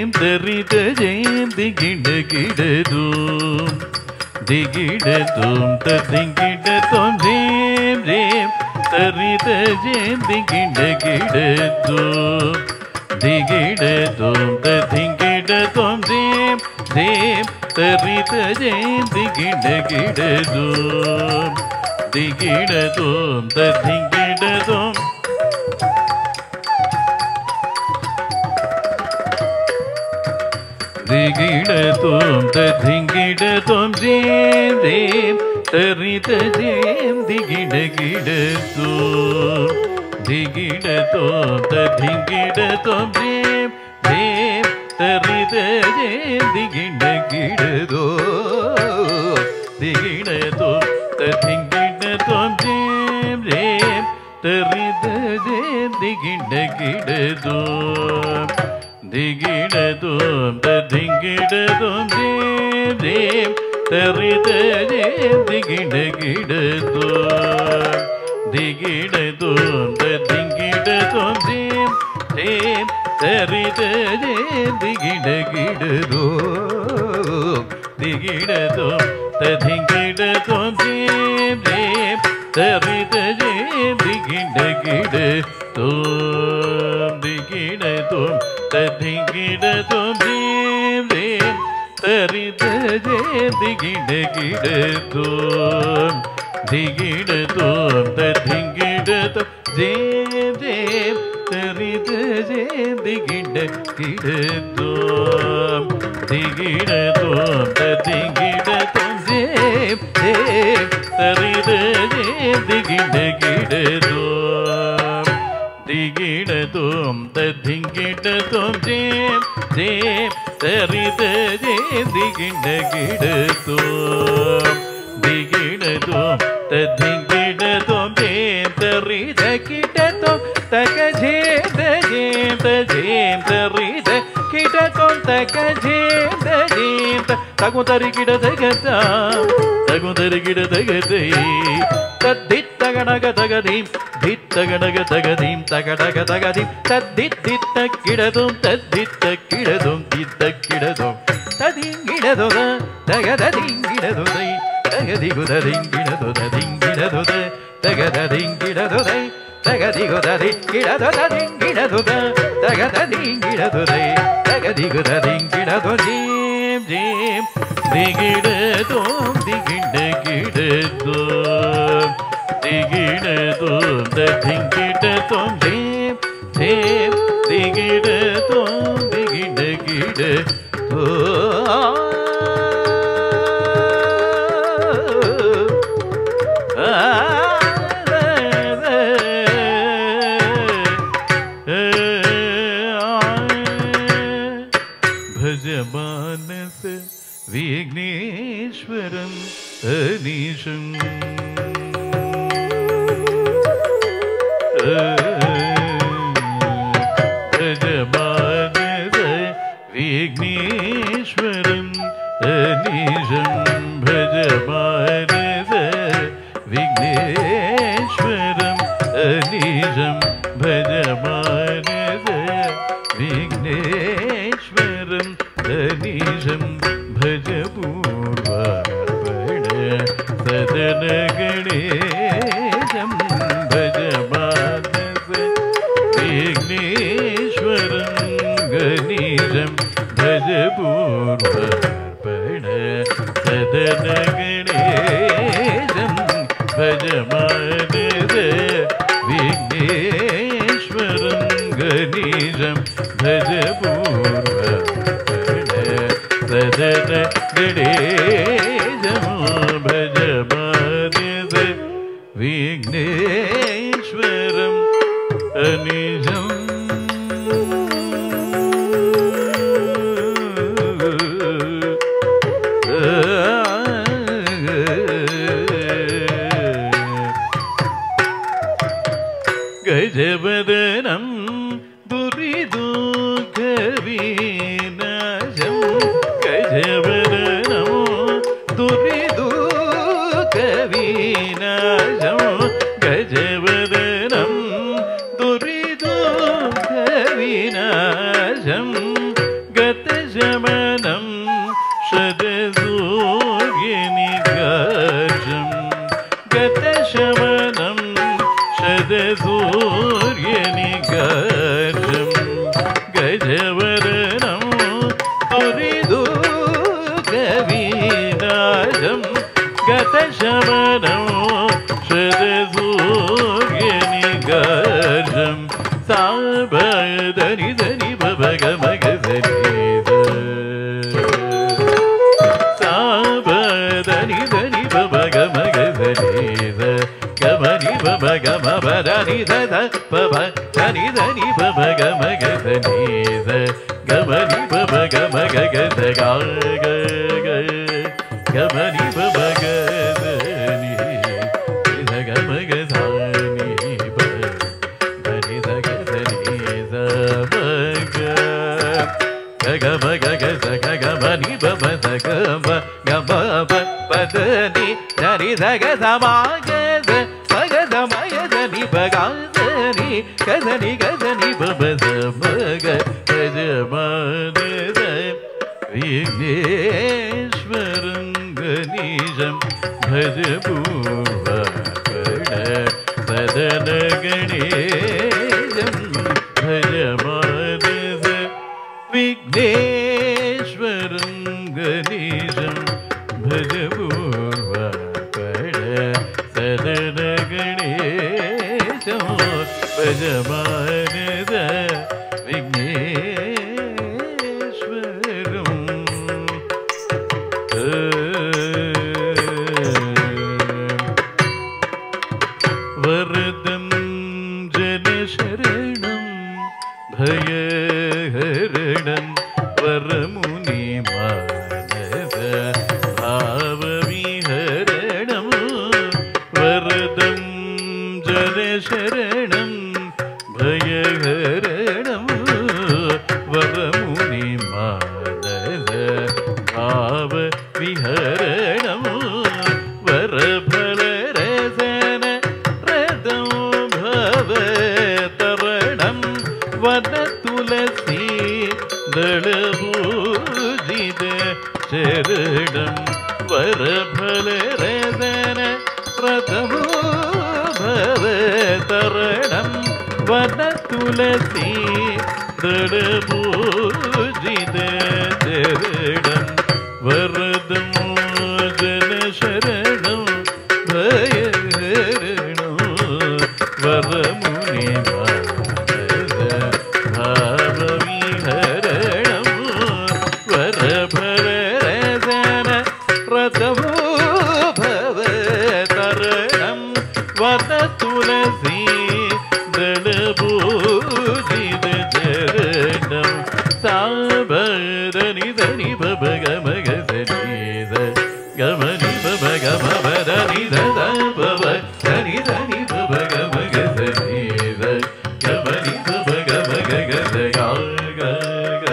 ஜேம் தரித ஜேம் திகிட கிடதூம் திகிடதூம் ததிங்கிடதூம் ஜேம் ஜேம் தரித ஜேம் திகிட கிடதூம் திகிடதூம் ததிங்கிடதூம் ஜேம் ஜேம் தரித ஜேம் திகிட கிடதூம் திகிடதூம் ததிங்கிடதூம் திகிடதூம் ததிங்கிடதூம் ஜேம் ஜேம் தரித ஜேம் திகிட கிடதூம் திகிடதூம் ததிங்கிடதூம் ஜேம் ஜேம் தரித ஜேம் திகிட கிடதூம் திகிடதூம் ததிங்கிடதூம் ஜேம் ஜேம் தரித ஜேம் திகிட கிடதூம் திகிடதூம் ததிங்கிடதூம் ஜேம் ஜேம் தரித ஜேம் திகிட கிடதூம் திகிடதூம் ததிங்கிடதூம் ஜேம் ஜேம் தரித ஜேம் திகிட கிடதூம் திகிடதூம் ததிங்கிடதூம் ஜேம் ஜேம் தரித ஜேம் திகிட கிடதூம் திகிடதூம் ததிங்கிடதூம் ஜேம் ஜேம் தரித ஜேம் திகிட கிடதூம் திகிடதூம் ததிங்கிடதூம் ஜேம் ஜேம் தரித ஜேம் திகிட கிடதூம் திகிடதூம் ததிங்கிடதூம் ஜேம் ஜேம் தரித ஜேம் திகிட கிடதூம் திகிடதூம் ததிங்கிடதூம் ஜேம் ஜேம் தரித ஜேம் திகிட கிடதூம் திகிடதூம் ததிங்கிடதூம் ஜேம் தரித கிடதூம் தக ஜேம் ஜேம் ஜேம் தரித கிடதூம் தக ஜேம் ஜேம் தகுதரி கிடதகதாம் தகுதரி கிடதகதை தத்தித்தகடக தகதீம் தித்தகடக தகதீம் தகடக தகதீம் தத்தித்த கிடதும் தத்தித்த கிடதும் தித்த கிடதும் ததிங்கிடதுத தகததிங்கிடதுதை தகதிகுததிங்கிடதுததிங்கிடதுத தகததிங்கிடதுதை தகதிகுததி கிடதுததிங்கிடதுத தகததிங்கிடதுதை தகதிகுததிங்கிடது ஜீம் ஜீம் திகிடதோம் திகிட கிடதோம் திகிடதோம் ததிங்கிடதோம் ஜீம் ஜீம் திகிடதோம் திகிட கிடதோம் भजमानस विघ्नेश्वरं अनीशं भजमानस विघ्नेश्वरं अनीशं भजमानस विघ्नेश्वरं अनीशं भजमानस विघ्नेश्वरं अनीशं भज पूर्वार्पण सदन गणेशं भजमानस विघ्नेश्वरं गणेशं भज पूर्वार्पण सदन गणेशं भजमानस विघ्नेश्वरं गणेशं भज पूर्वार्पण सदन गणेशं भजमानस विघ्नेश्वरं अनीशं गतशमनं शतसूर्यनिगाजं गतशमनं शतसूर्यनिगाजं गजवदनं तुरिदुर्गविराजं गतशमनं शतसूर्यनिगाजं साबदनि दनि बबगमगदनि साबदनि दनि बबगमगदनि गमनि बबगमबदनि दद बब दनि दनि बबगमगदनि गमनि बबगमगद गाग गमनि बबगदनि गमगदनि बदनि दगदनि सबग गमगगमनि बबगम गम पदनि दनि दगदमागद मगदमयदनि बगादनि गदनि गदनि बबसमग गजमानद विघ्नेश्वरं गणेशं भज पूर्वापण सदन गणेशं भजमानद विघ्नेश्वरं गणेशं भज पूर्वापण सदन गणेशं भजमानद वरदं जनशरणं भयहरणं वरमुनिमानद भावविहरणं वरदं जनशरणं भयहरणं वरमुनिमानद भावविहरणं वरफलरसन वनतुलसी दलभूजित चरणं वरफलरसन प्रथमो भवतरणं वनतुलसी दलभूजित चरणं वरदं जनशरणं भयहरणं वरमुनिमानद भावविहरणं वरफलरसन प्रथमो भवतरणं वनतुलसी दलभूजित चरणं साबदनि दनि बबगमगदनि गमनि बबगमबदनि दद बब दनि दनि बबगमगदनि गमनि बबगमगद गाग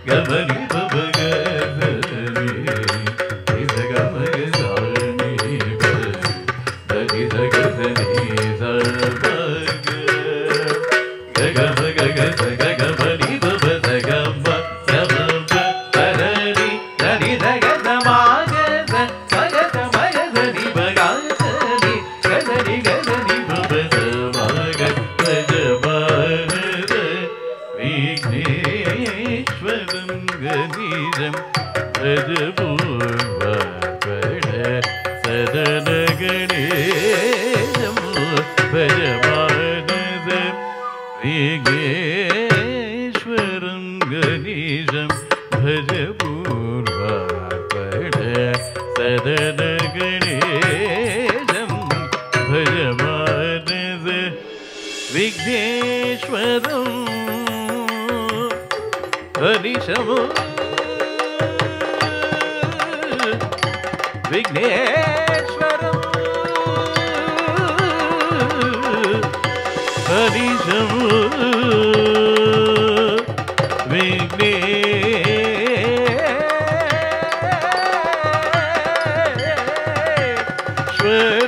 गमनि बबगदनि गमगदनि दनि दगदनि सबग गगमगद गगमनि बबगम गमब दनि दनि दगदमागद मगदमयदनि बगादनि गदनि गदनि बबसमग भजमानद विघ्नेश्वरं गणेशं भज पूर्वापण सदन गणेशं भजमानद विघ्नेश्वरं गणेशं भज पूर्वापण सदन गणेशं भजमानद विघ्नेश्वरं गणेशं विघ्नेश्वरं गणेशं विघ्नेश्वरं